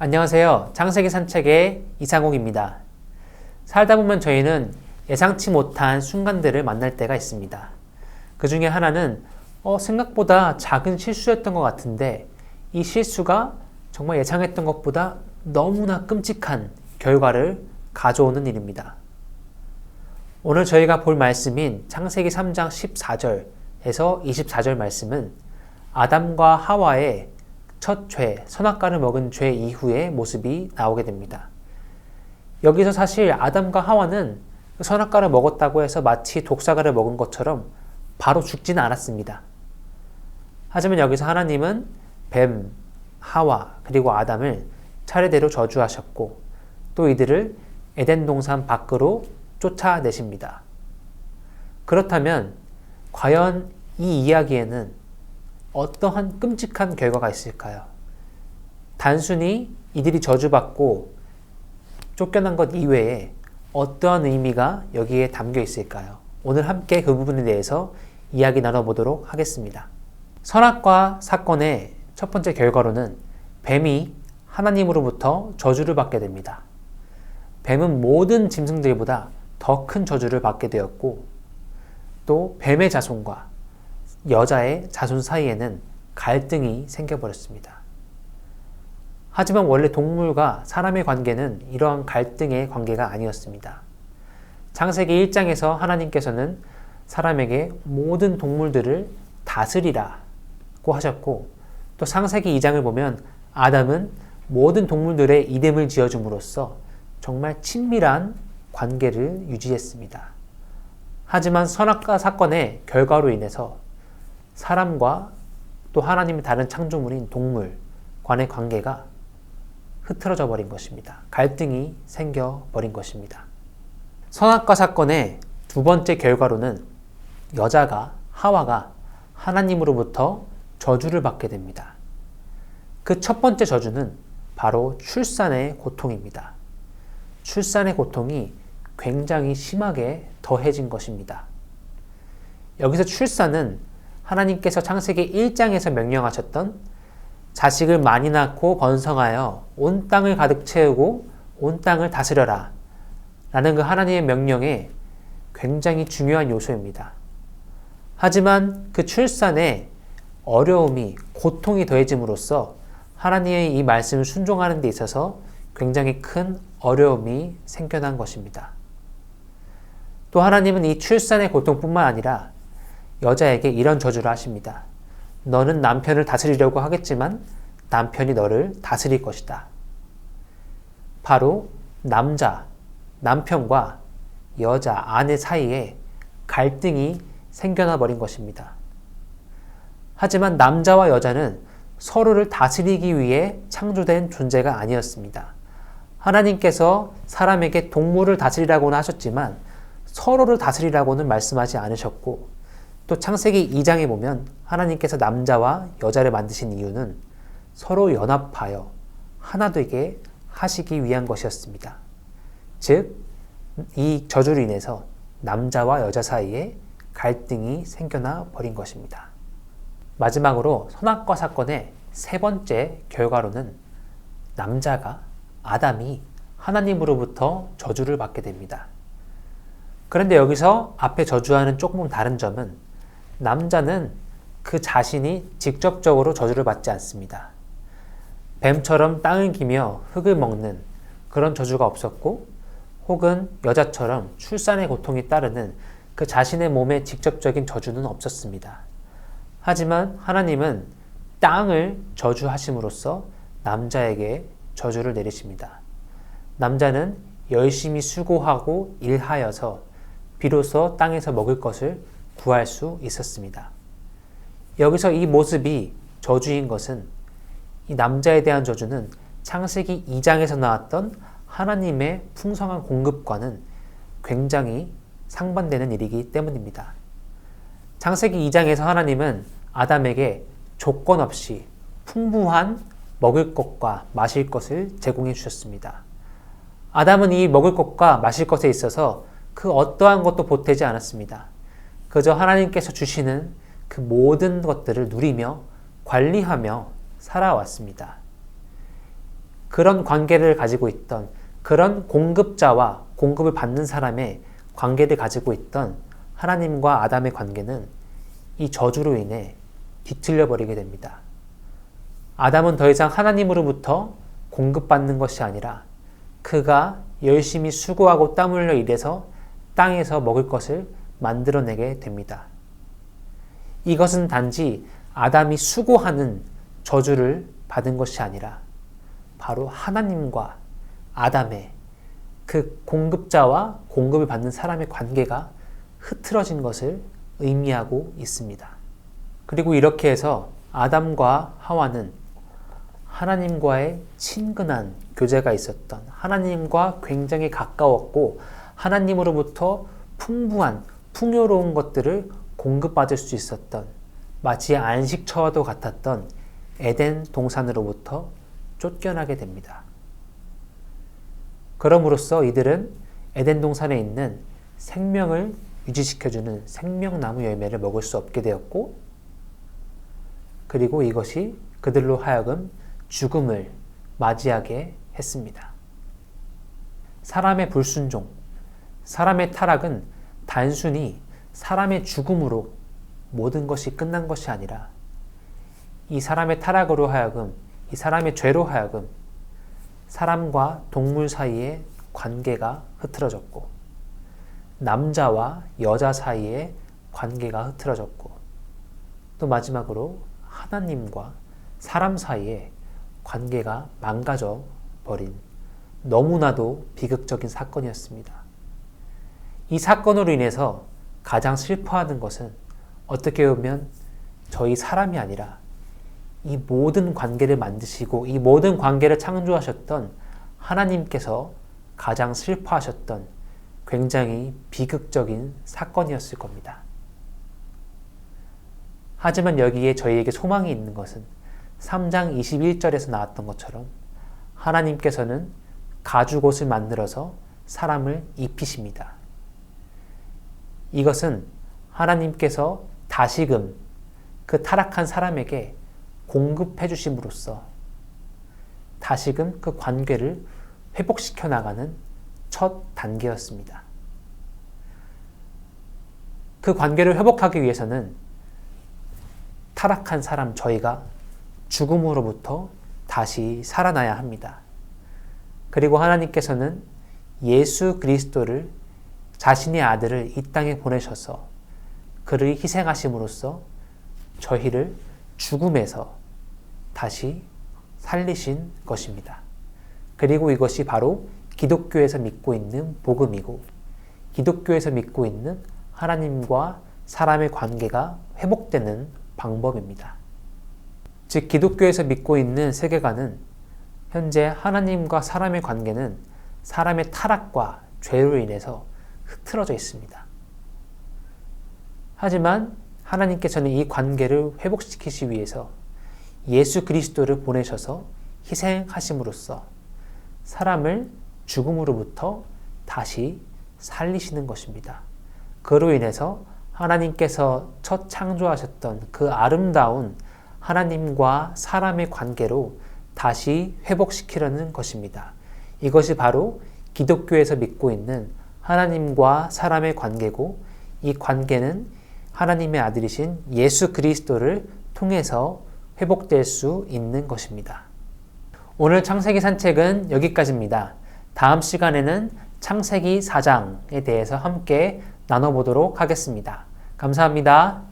안녕하세요. 창세기 산책의 이상욱입니다. 살다 보면 저희는 예상치 못한 순간들을 만날 때가 있습니다. 그 중에 하나는 생각보다 작은 실수였던 것 같은데 이 실수가 정말 예상했던 것보다 너무나 끔찍한 결과를 가져오는 일입니다. 오늘 저희가 볼 말씀인 창세기 3장 14절에서 24절 말씀은 아담과 하와의 첫 죄, 선악과를 먹은 죄 이후의 모습이 나오게 됩니다. 여기서 사실 아담과 하와는 선악과를 먹었다고 해서 마치 독사과를 먹은 것처럼 바로 죽지는 않았습니다. 하지만 여기서 하나님은 뱀, 하와, 그리고 아담을 차례대로 저주하셨고 또 이들을 에덴 동산 밖으로 쫓아내십니다. 그렇다면 과연 이 이야기에는 어떠한 끔찍한 결과가 있을까요? 단순히 이들이 저주받고 쫓겨난 것 이외에 어떠한 의미가 여기에 담겨 있을까요? 오늘 함께 그 부분에 대해서 이야기 나눠보도록 하겠습니다. 선악과 사건의 첫 번째 결과로는 뱀이 하나님으로부터 저주를 받게 됩니다. 뱀은 모든 짐승들보다 더 큰 저주를 받게 되었고 또 뱀의 자손과 여자의 자손 사이에는 갈등이 생겨버렸습니다. 하지만 원래 동물과 사람의 관계는 이러한 갈등의 관계가 아니었습니다. 창세기 1장에서 하나님께서는 사람에게 모든 동물들을 다스리라고 하셨고 또 창세기 2장을 보면 아담은 모든 동물들의 이름을 지어줌으로써 정말 친밀한 관계를 유지했습니다. 하지만 선악과 사건의 결과로 인해서 사람과 또 하나님의 다른 창조물인 동물 간의 관계가 흐트러져 버린 것입니다. 갈등이 생겨버린 것입니다. 선악과 사건의 두 번째 결과로는 하와가 하나님으로부터 저주를 받게 됩니다. 그 첫 번째 저주는 바로 출산의 고통입니다. 출산의 고통이 굉장히 심하게 더해진 것입니다. 여기서 출산은 하나님께서 창세기 1장에서 명령하셨던 자식을 많이 낳고 번성하여 온 땅을 가득 채우고 온 땅을 다스려라 라는 그 하나님의 명령에 굉장히 중요한 요소입니다. 하지만 그 출산에 어려움이, 고통이 더해짐으로써 하나님의 이 말씀을 순종하는 데 있어서 굉장히 큰 어려움이 생겨난 것입니다. 또 하나님은 이 출산의 고통뿐만 아니라 여자에게 이런 저주를 하십니다. 너는 남편을 다스리려고 하겠지만 남편이 너를 다스릴 것이다. 바로 남편과 여자, 아내 사이에 갈등이 생겨나 버린 것입니다. 하지만 남자와 여자는 서로를 다스리기 위해 창조된 존재가 아니었습니다. 하나님께서 사람에게 동물을 다스리라고는 하셨지만 서로를 다스리라고는 말씀하지 않으셨고 또 창세기 2장에 보면 하나님께서 남자와 여자를 만드신 이유는 서로 연합하여 하나 되게 하시기 위한 것이었습니다. 즉, 이 저주로 인해서 남자와 여자 사이에 갈등이 생겨나 버린 것입니다. 마지막으로 선악과 사건의 세 번째 결과로는 아담이 하나님으로부터 저주를 받게 됩니다. 그런데 여기서 앞에 저주와는 조금 다른 점은 남자는 그 자신이 직접적으로 저주를 받지 않습니다. 뱀처럼 땅을 기며 흙을 먹는 그런 저주가 없었고 혹은 여자처럼 출산의 고통이 따르는 그 자신의 몸에 직접적인 저주는 없었습니다. 하지만 하나님은 땅을 저주하심으로써 남자에게 저주를 내리십니다. 남자는 열심히 수고하고 일하여서 비로소 땅에서 먹을 것을 구할 수 있었습니다. 여기서 이 모습이 저주인 것은 이 남자에 대한 저주는 창세기 2장에서 나왔던 하나님의 풍성한 공급과는 굉장히 상반되는 일이기 때문입니다. 창세기 2장에서 하나님은 아담에게 조건 없이 풍부한 먹을 것과 마실 것을 제공해 주셨습니다. 아담은 이 먹을 것과 마실 것에 있어서 그 어떠한 것도 보태지 않았습니다. 그저 하나님께서 주시는 그 모든 것들을 누리며 관리하며 살아왔습니다. 그런 관계를 가지고 있던, 그런 공급자와 공급을 받는 사람의 관계를 가지고 있던 하나님과 아담의 관계는 이 저주로 인해 뒤틀려 버리게 됩니다. 아담은 더 이상 하나님으로부터 공급받는 것이 아니라 그가 열심히 수고하고 땀 흘려 일해서 땅에서 먹을 것을 만들어내게 됩니다. 이것은 단지 아담이 수고하는 저주를 받은 것이 아니라 바로 하나님과 아담의 그 공급자와 공급을 받는 사람의 관계가 흐트러진 것을 의미하고 있습니다. 그리고 이렇게 해서 아담과 하와는 하나님과의 친근한 교제가 있었던, 하나님과 굉장히 가까웠고 하나님으로부터 풍부한 풍요로운 것들을 공급받을 수 있었던, 마치 안식처와도 같았던 에덴 동산으로부터 쫓겨나게 됩니다. 그럼으로써 이들은 에덴 동산에 있는 생명을 유지시켜주는 생명나무 열매를 먹을 수 없게 되었고, 그리고 이것이 그들로 하여금 죽음을 맞이하게 했습니다. 사람의 불순종, 사람의 타락은 단순히 사람의 죽음으로 모든 것이 끝난 것이 아니라 이 사람의 타락으로 하여금, 이 사람의 죄로 하여금 사람과 동물 사이의 관계가 흐트러졌고, 남자와 여자 사이의 관계가 흐트러졌고, 또 마지막으로 하나님과 사람 사이의 관계가 망가져 버린 너무나도 비극적인 사건이었습니다. 이 사건으로 인해서 가장 슬퍼하는 것은 어떻게 보면 저희 사람이 아니라 이 모든 관계를 만드시고 이 모든 관계를 창조하셨던 하나님께서 가장 슬퍼하셨던 굉장히 비극적인 사건이었을 겁니다. 하지만 여기에 저희에게 소망이 있는 것은 3장 21절에서 나왔던 것처럼 하나님께서는 가죽옷을 만들어서 사람을 입히십니다. 이것은 하나님께서 다시금 그 타락한 사람에게 공급해 주심으로써 다시금 그 관계를 회복시켜 나가는 첫 단계였습니다. 그 관계를 회복하기 위해서는 타락한 사람 저희가 죽음으로부터 다시 살아나야 합니다. 그리고 하나님께서는 예수 그리스도를, 자신의 아들을 이 땅에 보내셔서 그를 희생하심으로써 저희를 죽음에서 다시 살리신 것입니다. 그리고 이것이 바로 기독교에서 믿고 있는 복음이고, 기독교에서 믿고 있는 하나님과 사람의 관계가 회복되는 방법입니다. 즉, 기독교에서 믿고 있는 세계관은 현재 하나님과 사람의 관계는 사람의 타락과 죄로 인해서 흐트러져 있습니다. 하지만 하나님께서는 이 관계를 회복시키시기 위해서 예수 그리스도를 보내셔서 희생하심으로써 사람을 죽음으로부터 다시 살리시는 것입니다. 그로 인해서 하나님께서 첫 창조하셨던 그 아름다운 하나님과 사람의 관계로 다시 회복시키려는 것입니다. 이것이 바로 기독교에서 믿고 있는 하나님과 사람의 관계고, 이 관계는 하나님의 아들이신 예수 그리스도를 통해서 회복될 수 있는 것입니다. 오늘 창세기 산책은 여기까지입니다. 다음 시간에는 창세기 4장에 대해서 함께 나눠보도록 하겠습니다. 감사합니다.